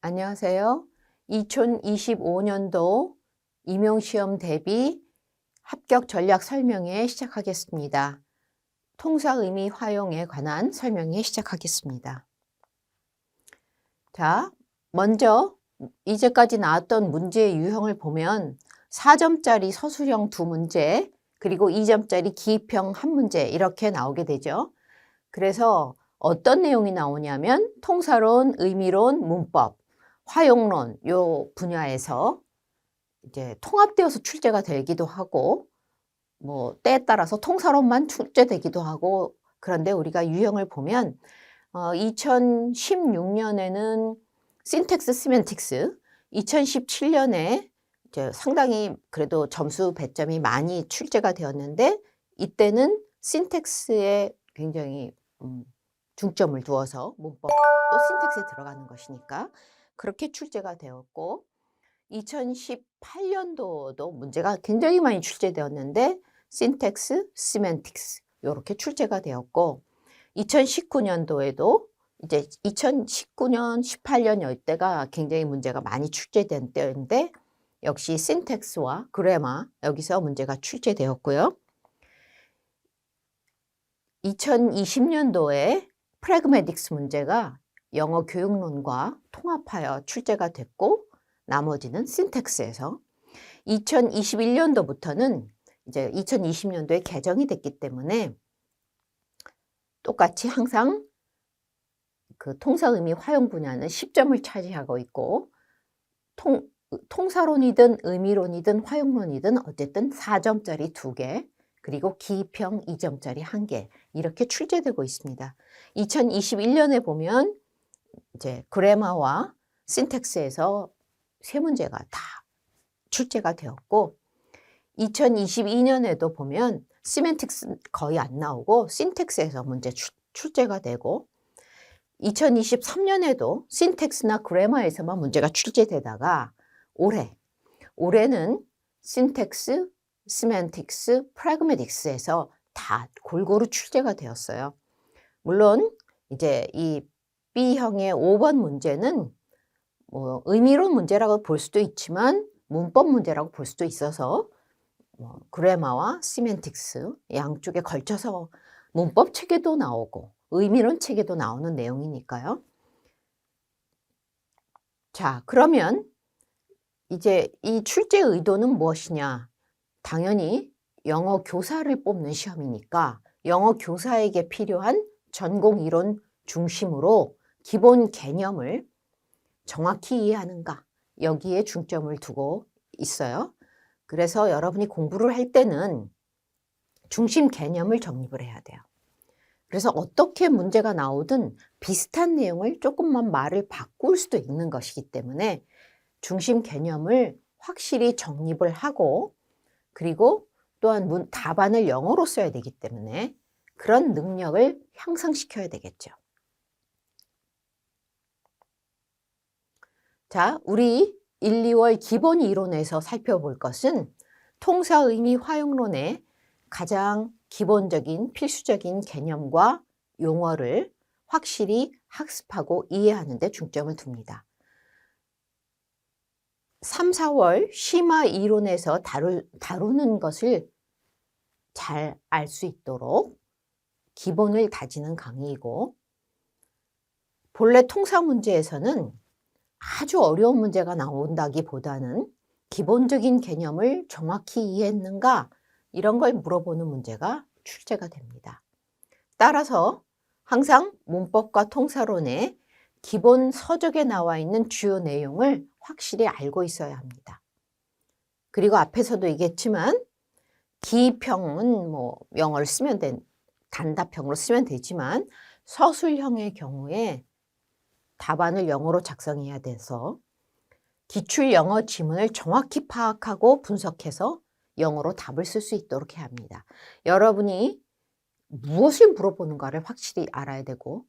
안녕하세요. 2025년도 임용시험 대비 합격 전략 설명회 시작하겠습니다. 통사 의미 활용에 관한 설명회 시작하겠습니다. 자, 먼저 이제까지 나왔던 문제의 유형을 보면 4점짜리 서술형 2문제, 그리고 2점짜리 기입형 1문제 이렇게 나오게 되죠. 그래서 어떤 내용이 나오냐면 통사론, 의미론, 문법, 화용론 요 분야에서 이제 통합되어서 출제가 되기도 하고 뭐 때에 따라서 통사론만 출제되기도 하고, 그런데 우리가 유형을 보면 2016년에는 신텍스 시멘틱스, 2017년에 이제 상당히 그래도 점수 배점이 많이 출제가 되었는데 이때는 신텍스에 굉장히 중점을 두어서 문법도 신텍스에 들어가는 것이니까 그렇게 출제가 되었고, 2018년도도 문제가 굉장히 많이 출제되었는데 신텍스, 시멘틱스 이렇게 출제가 되었고, 2019년도에도 이제 2019년, 18년 이때가 굉장히 문제가 많이 출제된 때인데 역시 신텍스와 그래마 여기서 문제가 출제되었고요. 2020년도에 프래그매틱스 문제가 영어 교육론과 통합하여 출제가 됐고 나머지는 신텍스에서, 2021년도부터는 이제 2020년도에 개정이 됐기 때문에 똑같이 항상 그 통사의미 활용 분야는 10점을 차지하고 있고 통사론이든 의미론이든 화용론이든 어쨌든 4점짜리 2개, 그리고 기입형 2점짜리 1개 이렇게 출제되고 있습니다. 2021년에 보면 이제 그래마와 신텍스에서 3문제가 다 출제가 되었고, 2022년에도 보면 시멘틱스 거의 안 나오고 신텍스에서 문제 출제가 되고, 2023년에도 신텍스나 그래마에서만 문제가 출제되다가 올해는 신텍스, 시멘틱스, 프래그매틱스에서 다 골고루 출제가 되었어요. 물론 이제 이 B형의 5번 문제는 뭐 의미론 문제라고 볼 수도 있지만 문법 문제라고 볼 수도 있어서 그래마와 시멘틱스 양쪽에 걸쳐서 문법 책에도 나오고 의미론 책에도 나오는 내용이니까요. 자, 그러면 이제 이 출제 의도는 무엇이냐? 당연히 영어 교사를 뽑는 시험이니까 영어 교사에게 필요한 전공 이론 중심으로 기본 개념을 정확히 이해하는가, 여기에 중점을 두고 있어요. 그래서 여러분이 공부를 할 때는 중심 개념을 정립을 해야 돼요. 그래서 어떻게 문제가 나오든 비슷한 내용을 조금만 말을 바꿀 수도 있는 것이기 때문에 중심 개념을 확실히 정립을 하고, 그리고 또한 답안을 영어로 써야 되기 때문에 그런 능력을 향상시켜야 되겠죠. 자, 우리 1, 2월 기본 이론에서 살펴볼 것은 통사 의미 활용론의 가장 기본적인 필수적인 개념과 용어를 확실히 학습하고 이해하는 데 중점을 둡니다. 3, 4월 심화 이론에서 다루는 것을 잘 알 수 있도록 기본을 다지는 강의이고, 본래 통사 문제에서는 아주 어려운 문제가 나온다기보다는 기본적인 개념을 정확히 이해했는가 이런 걸 물어보는 문제가 출제가 됩니다. 따라서 항상 문법과 통사론의 기본 서적에 나와 있는 주요 내용을 확실히 알고 있어야 합니다. 그리고 앞에서도 얘기했지만 기입형은 뭐 영어를 쓰면 단답형으로 쓰면 되지만 서술형의 경우에 답안을 영어로 작성해야 돼서 기출 영어 지문을 정확히 파악하고 분석해서 영어로 답을 쓸 수 있도록 해야 합니다. 여러분이 무엇을 물어보는가를 확실히 알아야 되고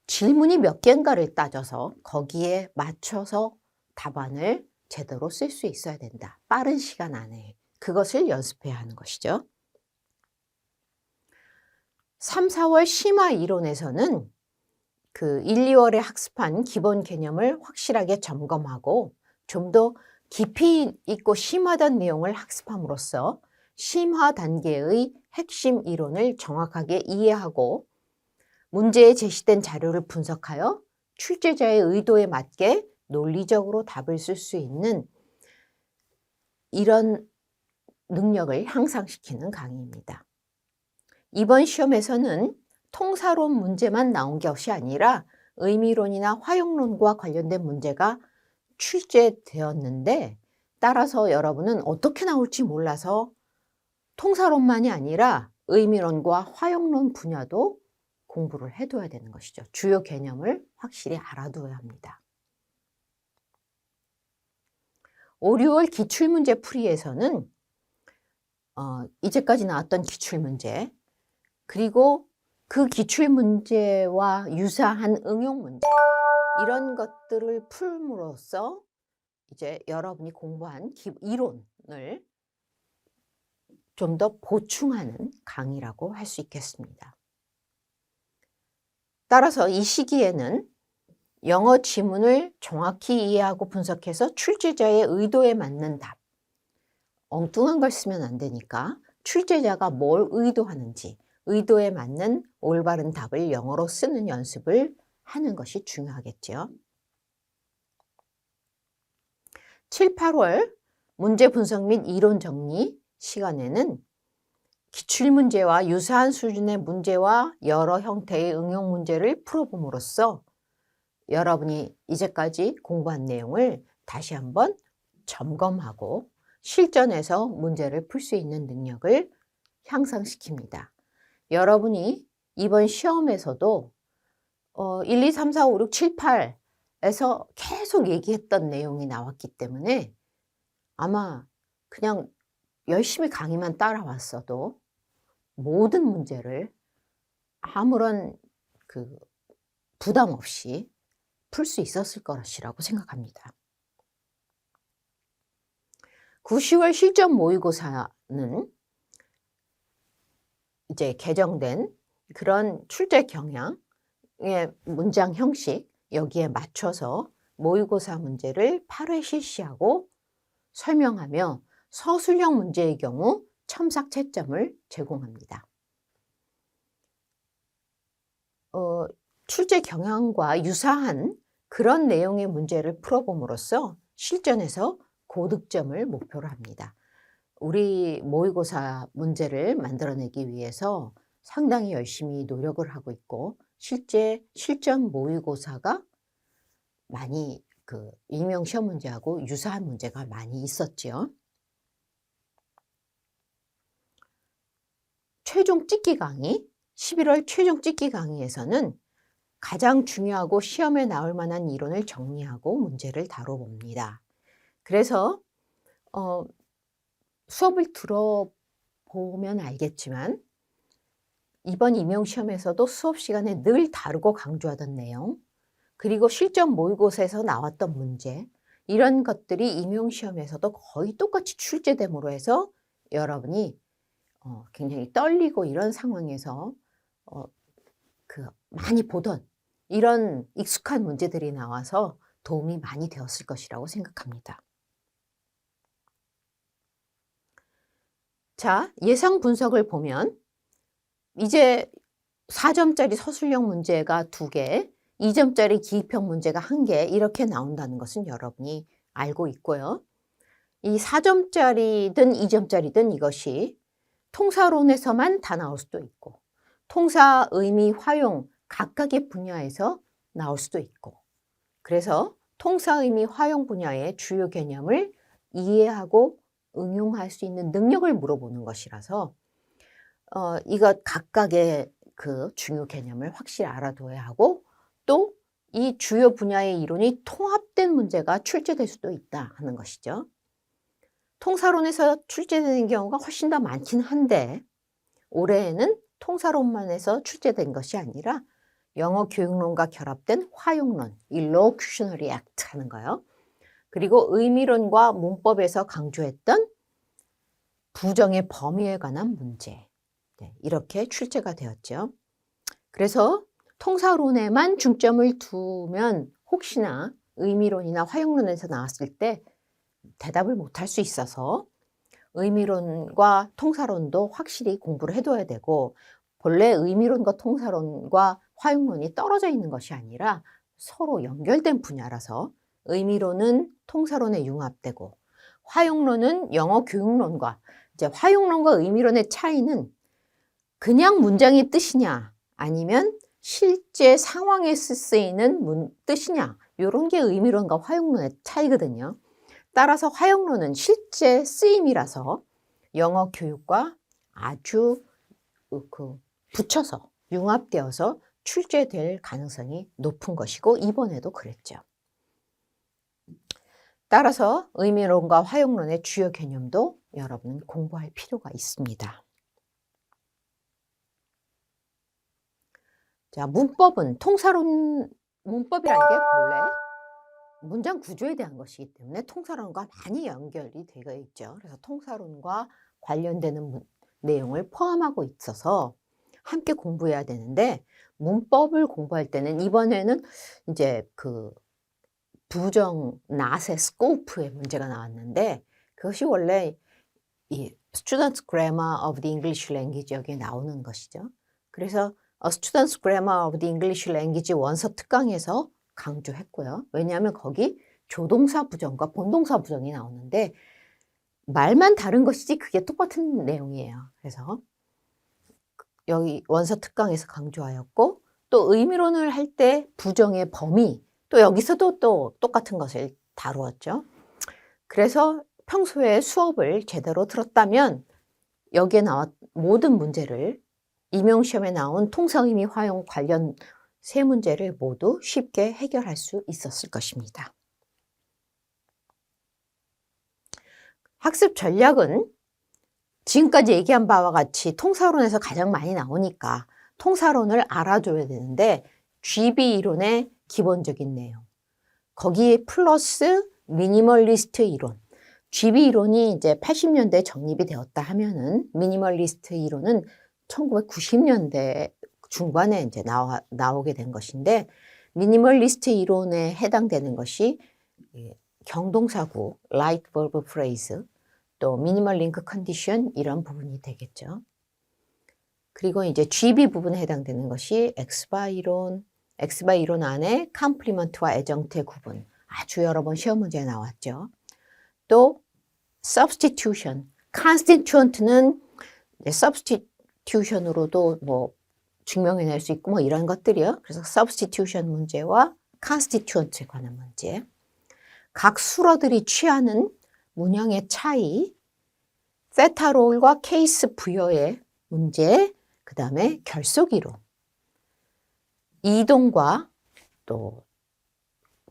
질문이 몇 개인가를 따져서 거기에 맞춰서 답안을 제대로 쓸 수 있어야 된다. 빠른 시간 안에. 그것을 연습해야 하는 것이죠. 3, 4월 심화 이론에서는 그 1, 2월에 학습한 기본 개념을 확실하게 점검하고 좀 더 깊이 있고 심화된 내용을 학습함으로써 심화 단계의 핵심 이론을 정확하게 이해하고 문제에 제시된 자료를 분석하여 출제자의 의도에 맞게 논리적으로 답을 쓸 수 있는 이런 능력을 향상시키는 강의입니다. 이번 시험에서는 통사론 문제만 나온 것이 아니라 의미론이나 활용론과 관련된 문제가 출제되었는데, 따라서 여러분은 어떻게 나올지 몰라서 통사론만이 아니라 의미론과 활용론 분야도 공부를 해둬야 되는 것이죠. 주요 개념을 확실히 알아둬야 합니다. 5, 6월 기출문제 풀이에서는 이제까지 나왔던 기출문제, 그리고 그 기출문제와 유사한 응용문제, 이런 것들을 풀므로써 이제 여러분이 공부한 이론을 좀 더 보충하는 강의라고 할 수 있겠습니다. 따라서 이 시기에는 영어 지문을 정확히 이해하고 분석해서 출제자의 의도에 맞는 답, 엉뚱한 걸 쓰면 안 되니까 출제자가 뭘 의도하는지 의도에 맞는 올바른 답을 영어로 쓰는 연습을 하는 것이 중요하겠죠. 7, 8월 문제 분석 및 이론 정리 시간에는 기출문제와 유사한 수준의 문제와 여러 형태의 응용 문제를 풀어봄으로써 여러분이 이제까지 공부한 내용을 다시 한번 점검하고 실전에서 문제를 풀 수 있는 능력을 향상시킵니다. 여러분이 이번 시험에서도 1, 2, 3, 4, 5, 6, 7, 8에서 계속 얘기했던 내용이 나왔기 때문에 아마 그냥 열심히 강의만 따라왔어도 모든 문제를 아무런 부담 없이 풀 수 있었을 것이라고 생각합니다. 9, 10월 실전 모의고사는 이제 개정된 그런 출제 경향의 문장 형식, 여기에 맞춰서 모의고사 문제를 8회 실시하고 설명하며 서술형 문제의 경우 첨삭 채점을 제공합니다. 출제 경향과 유사한 그런 내용의 문제를 풀어봄으로써 실전에서 고득점을 목표로 합니다. 우리 모의고사 문제를 만들어내기 위해서 상당히 열심히 노력을 하고 있고, 실제 실전 모의고사가 많이 임용 시험 문제하고 유사한 문제가 많이 있었죠. 최종 찍기 강의, 11월 최종 찍기 강의에서는 가장 중요하고 시험에 나올 만한 이론을 정리하고 문제를 다뤄봅니다. 그래서 수업을 들어보면 알겠지만 이번 임용시험에서도 수업 시간에 늘 다루고 강조하던 내용, 그리고 실전 모의고사에서 나왔던 문제, 이런 것들이 임용시험에서도 거의 똑같이 출제됨으로 해서 여러분이 굉장히 떨리고 이런 상황에서 많이 보던 이런 익숙한 문제들이 나와서 도움이 많이 되었을 것이라고 생각합니다. 자, 예상 분석을 보면 이제 4점짜리 서술형 문제가 2개, 2점짜리 기입형 문제가 1개 이렇게 나온다는 것은 여러분이 알고 있고요. 이 4점짜리든 2점짜리든 이것이 통사론에서만 다 나올 수도 있고 통사, 의미, 활용 각각의 분야에서 나올 수도 있고, 그래서 통사, 의미, 활용 분야의 주요 개념을 이해하고 응용할 수 있는 능력을 물어보는 것이라서 이것 각각의 중요 개념을 확실히 알아둬야 하고, 또 이 주요 분야의 이론이 통합된 문제가 출제될 수도 있다 하는 것이죠. 통사론에서 출제되는 경우가 훨씬 더 많긴 한데 올해에는 통사론만 해서 출제된 것이 아니라 영어 교육론과 결합된 활용론, Illocutionary Act 하는 거요. 그리고 의미론과 문법에서 강조했던 부정의 범위에 관한 문제, 이렇게 출제가 되었죠. 그래서 통사론에만 중점을 두면 혹시나 의미론이나 화용론에서 나왔을 때 대답을 못할 수 있어서 의미론과 통사론도 확실히 공부를 해둬야 되고, 본래 의미론과 통사론과 화용론이 떨어져 있는 것이 아니라 서로 연결된 분야라서 의미론은 통사론에 융합되고, 화용론은 영어 교육론과, 이제 화용론과 의미론의 차이는 그냥 문장의 뜻이냐 아니면 실제 상황에 쓰이는 뜻이냐, 이런 게 의미론과 화용론의 차이거든요. 따라서 화용론은 실제 쓰임이라서 영어 교육과 아주 붙여서 융합되어서 출제될 가능성이 높은 것이고, 이번에도 그랬죠. 따라서 의미론과 화용론의 주요 개념도 여러분은 공부할 필요가 있습니다. 자, 문법은 통사론, 문법이라는 게 본래 문장 구조에 대한 것이기 때문에 통사론과 많이 연결이 되어 있죠. 그래서 통사론과 관련되는 내용을 포함하고 있어서 함께 공부해야 되는데, 문법을 공부할 때는 이번에는 이제 그 부정 not의 scope의 문제가 나왔는데, 그것이 원래 이 Student's Grammar of the English Language 여기에 나오는 것이죠. 그래서 Student's Grammar of the English Language 원서 특강에서 강조했고요. 왜냐하면 거기 조동사 부정과 본동사 부정이 나오는데 말만 다른 것이지 그게 똑같은 내용이에요. 그래서 여기 원서 특강에서 강조하였고, 또 의미론을 할 때 부정의 범위, 또 여기서도 또 똑같은 것을 다루었죠. 그래서 평소에 수업을 제대로 들었다면 여기에 나온 모든 문제를, 임용시험에 나온 통사의미 화용 관련 세 문제를 모두 쉽게 해결할 수 있었을 것입니다. 학습 전략은 지금까지 얘기한 바와 같이 통사론에서 가장 많이 나오니까 통사론을 알아줘야 되는데, GB 이론의 기본적인 내용, 거기에 플러스 미니멀리스트 이론. GB 이론이 이제 80년대에 정립이 되었다 하면은 미니멀리스트 이론은 1990년대 중반에 이제 나오게 된 것인데, 미니멀리스트 이론에 해당되는 것이 경동사구, light verb phrase, 또 미니멀 링크 컨디션, 이런 부분이 되겠죠. 그리고 이제 GB 부분에 해당되는 것이 엑스바 이론 안에 컴플리먼트와 애정태 구분, 아주 여러 번 시험 문제에 나왔죠. 또 substitution, constituent는 substitution으로도 뭐 증명해낼 수 있고 뭐 이런 것들이요. 그래서 substitution 문제와 constituent에 관한 문제, 각 수어들이 취하는 문형의 차이, 세타 롤과 케이스 부여의 문제, 그 다음에 결속이론, 이동과 또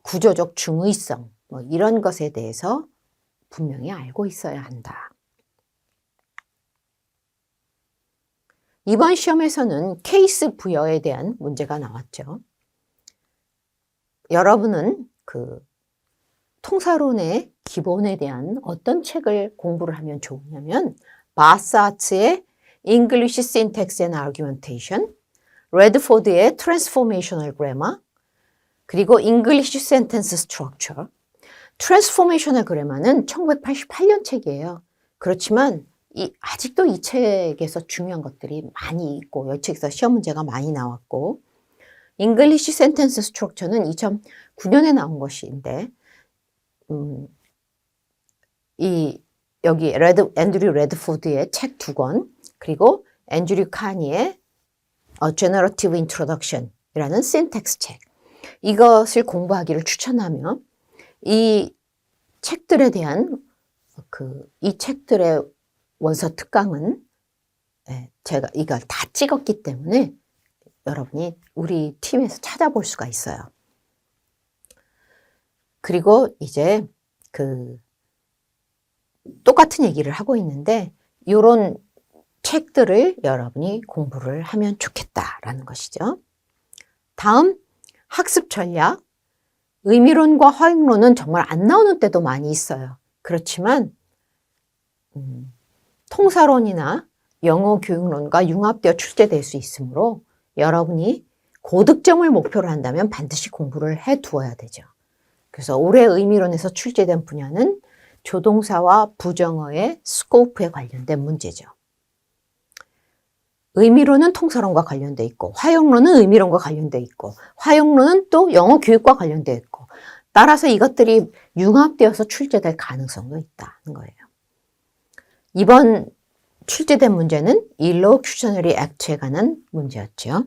구조적 중의성, 뭐 이런 것에 대해서 분명히 알고 있어야 한다. 이번 시험에서는 케이스 부여에 대한 문제가 나왔죠. 여러분은 그 통사론의 기본에 대한 어떤 책을 공부를 하면 좋으냐면, 바사츠의 English Syntax and Argumentation, 레드포드의 Transformational Grammar, 그리고 English Sentence Structure. Transformational Grammar는 1988년 책이에요. 그렇지만 아직도 이 책에서 중요한 것들이 많이 있고, 이 책에서 시험 문제가 많이 나왔고, English Sentence Structure는 2009년에 나온 것인데, 여기 앤드류 레드포드의 책 2권, 그리고 앤드류 카니의 Generative Introduction 이라는 syntax 책, 이것을 공부하기를 추천하며, 이 책들에 대한 이 책들의 원서 특강은 제가 이걸 다 찍었기 때문에 여러분이 우리 팀에서 찾아볼 수가 있어요. 그리고 이제 똑같은 얘기를 하고 있는데, 이런 책들을 여러분이 공부를 하면 좋겠다라는 것이죠. 다음, 학습 전략. 의미론과 화용론은 정말 안 나오는 때도 많이 있어요. 그렇지만 통사론이나 영어 교육론과 융합되어 출제될 수 있으므로 여러분이 고득점을 목표로 한다면 반드시 공부를 해 두어야 되죠. 그래서 올해 의미론에서 출제된 분야는 조동사와 부정어의 스코프에 관련된 문제죠. 의미론은 통사론과 관련돼 있고, 활용론은 의미론과 관련돼 있고, 활용론은 또 영어 교육과 관련돼 있고, 따라서 이것들이 융합되어서 출제될 가능성도 있다는 거예요. 이번 출제된 문제는 Illocutionary Act에 관한 문제였죠.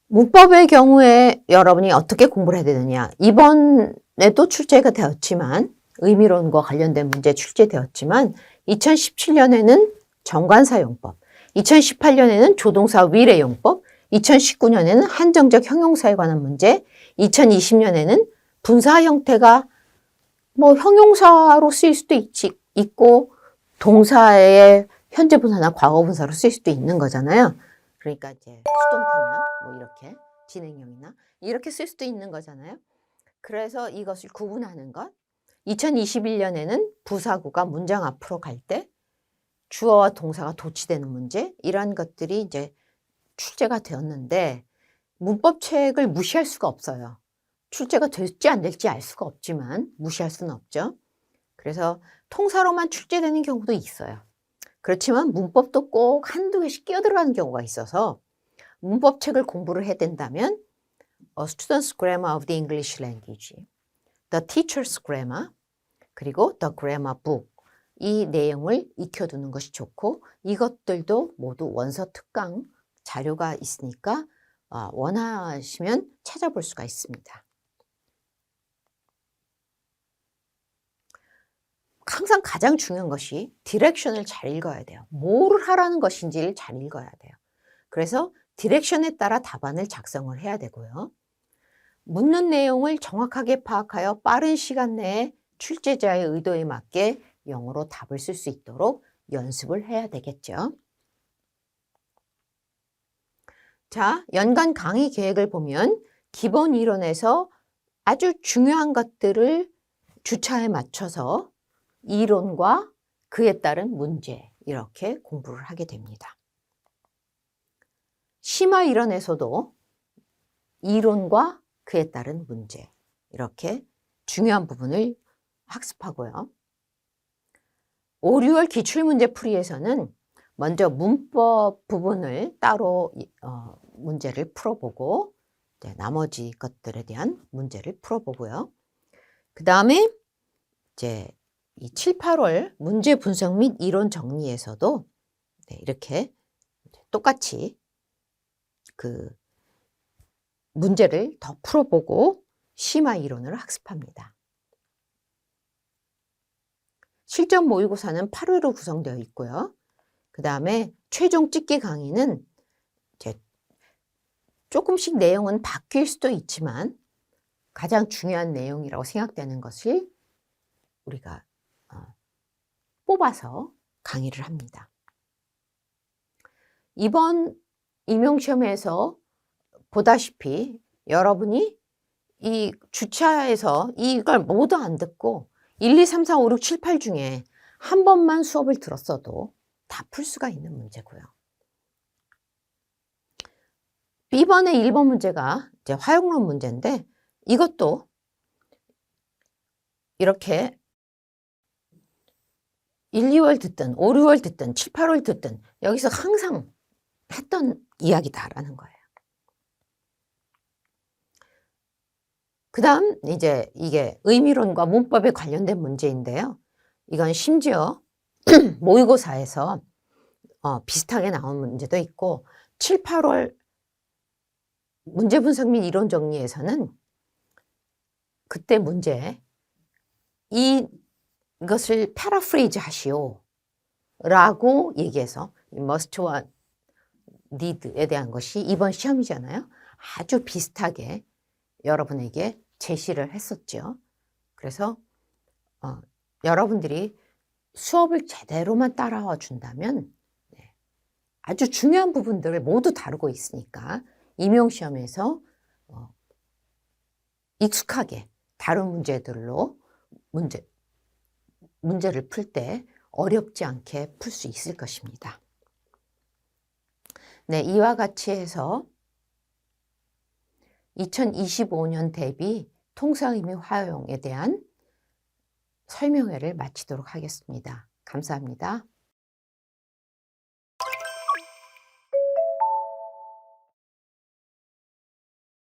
문법의 경우에 여러분이 어떻게 공부를 해야 되느냐. 이번에도 출제가 되었지만, 의미론과 관련된 문제 출제되었지만 2017년에는 정관사용법, 2018년에는 조동사 위례용법, 2019년에는 한정적 형용사에 관한 문제, 2020년에는 분사 형태가 형용사로 쓰일 수도 있고 동사의 현재 분사나 과거 분사로 쓰일 수도 있는 거잖아요. 그러니까 이제 수동태나 이렇게 진행형이나 이렇게 쓸 수도 있는 거잖아요. 그래서 이것을 구분하는 것. 2021년에는 부사구가 문장 앞으로 갈 때 주어와 동사가 도치되는 문제, 이러한 것들이 이제 출제가 되었는데 문법책을 무시할 수가 없어요. 출제가 될지 안 될지 알 수가 없지만 무시할 수는 없죠. 그래서 통사로만 출제되는 경우도 있어요. 그렇지만 문법도 꼭 한두 개씩 끼어들어가는 경우가 있어서 문법책을 공부를 해야 된다면 A Student's Grammar of the English Language, The Teacher's Grammar, 그리고 The Grammar Book, 이 내용을 익혀두는 것이 좋고 이것들도 모두 원서 특강 자료가 있으니까 원하시면 찾아볼 수가 있습니다. 항상 가장 중요한 것이 디렉션을 잘 읽어야 돼요. 뭐를 하라는 것인지를 잘 읽어야 돼요. 그래서 디렉션에 따라 답안을 작성을 해야 되고요. 묻는 내용을 정확하게 파악하여 빠른 시간 내에 출제자의 의도에 맞게 영어로 답을 쓸 수 있도록 연습을 해야 되겠죠. 자, 연간 강의 계획을 보면 기본 이론에서 아주 중요한 것들을 주차에 맞춰서 이론과 그에 따른 문제 이렇게 공부를 하게 됩니다. 심화 이론에서도 이론과 그에 따른 문제 이렇게 중요한 부분을 학습하고요. 5, 6월 기출문제 풀이에서는 먼저 문법 부분을 따로 문제를 풀어보고 나머지 것들에 대한 문제를 풀어보고요. 그 다음에 이제 이 7, 8월 문제 분석 및 이론 정리에서도 이렇게 똑같이 그 문제를 더 풀어보고 심화 이론을 학습합니다. 실전 모의고사는 8회로 구성되어 있고요. 그 다음에 최종 찍기 강의는 이제 조금씩 내용은 바뀔 수도 있지만 가장 중요한 내용이라고 생각되는 것을 우리가 뽑아서 강의를 합니다. 이번 임용시험에서 보다시피 여러분이 이 주차에서 이걸 모두 안 듣고 1, 2, 3, 4, 5, 6, 7, 8 중에 한 번만 수업을 들었어도 다 풀 수가 있는 문제고요. B번의 1번 문제가 이제 활용론 문제인데 이것도 이렇게 1, 2월 듣든 5, 6월 듣든 7, 8월 듣든 여기서 항상 했던 이야기다라는 거예요. 그 다음 이제 이게 의미론과 문법에 관련된 문제인데요. 이건 심지어 모의고사에서 비슷하게 나온 문제도 있고 7, 8월 문제 분석 및 이론 정리에서는 그때 문제 이것을 패러프레이즈 하시오 라고 얘기해서 must와 need에 대한 것이 이번 시험이잖아요. 아주 비슷하게 여러분에게 제시를 했었죠. 그래서 여러분들이 수업을 제대로만 따라와 준다면 아주 중요한 부분들을 모두 다루고 있으니까 임용시험에서 익숙하게 다른 문제들로 문제를 풀 때 어렵지 않게 풀 수 있을 것입니다. 네, 이와 같이 해서 2025년 대비 통상의미 활용에 대한 설명회를 마치도록 하겠습니다. 감사합니다.